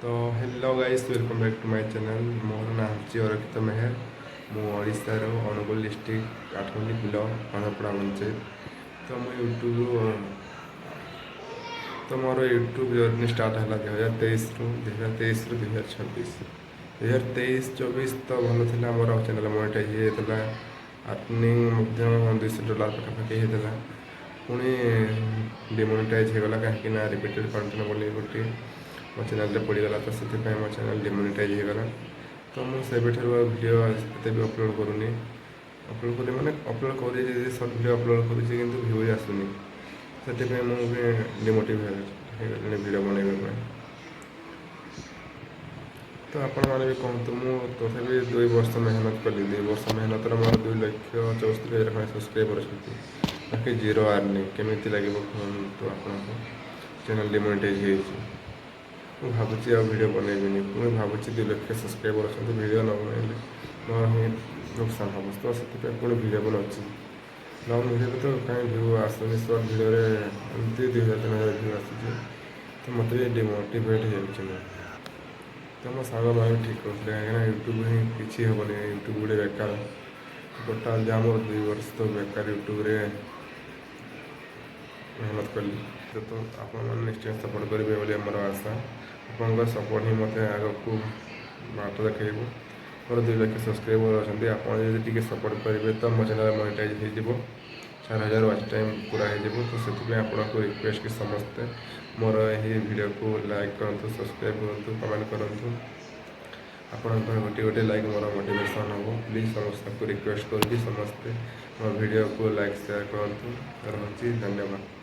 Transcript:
तो hello guys, welcome back to my channel. मोर ना हूँ अरक्षित मेहर। मुशार अनुगुल डिस्ट्रिक्ट आठमल्ली ब्लॉक आंध्रपड़ा पंचायत। तो मुझे मोर यूट्यूब जर्नी स्टार्ट है 2023 रु 2023 2023-24 तो भल था मोर चैनल मोनेटाइज होता। अर्निंग $200 पाखापाखि होता। पुणी डिमोनेटाइज होगला कहीं रिपीटेड कंटेंट बोली गोटे मो चैनल पड़गला, तो से मो चैनल डिमोनेटाइज होगला। तो मुझे भिडियो एत भी अपलोड करूनी। अपलोड कर मैंने अपलोड कर सर्ट भिडियो अपलोड करुँच कि भ्यूज आसुनी। से मुझे डिमोटिवेट हो भिडियो बनवाई। तो आपण मैंने भी कहतु तथापि 2 वर्ष मेहनत कली। 2 वर्ष मेहनत मोर 2,64,000 खंडे सब्सक्राइबर अच्छे, बाकी जीरो अर्निंग केमी लगे कहतु आपको। चैनल डिमोनेटाइज हो भावुँ आ भिडियो बनइबिनी। पुणी भावुँ 2 लाख सब्सक्राइबर अच्छा, भिडियो न बनइले मोर ही नुकसान हम। तो से पुणी भिडियो बनाऊँगी। लंग भिडियो तो कहीं भ्यू आसुनी। सर्ट भिडियो एमती 2,000-3,000 भ्यू आसूँ। तो मत भी डिमोटिवेट हो। तो मो सांग मैंने ठीक करते कहीं यूट्यूब ही किसी हेनी। यूट्यूब गोटे बेकार टोटाल जहाँ मोर 2 वर्ष तो बेकार यूट्यूब मेहनत कली। तो आपने निश्चय सपोर्ट करेंगे बोली मोर आशा। आप सपोर्ट ही मत आग को बाट देखो। मोर 2 लाख सब्सक्राइबर अच्छा। आप सपोर्ट करेंगे तो मो चैनल मोनेटाइज हो 4,000 वाच टाइम पूरा हो। तो से आपको रिक्वेस्ट कि समस्ते मोर यही वीडियो को लाइक करूँ, सब्सक्राइब करूँ, कमेंट करूँ। आपण गोटे गोटे लाइक मोर मोटिवेशन हम। प्लीज समस्त को रिक्वेस्ट करूँ समस्ते मो वीडियो को लाइक शेयर करूँ। रही धन्यवाद।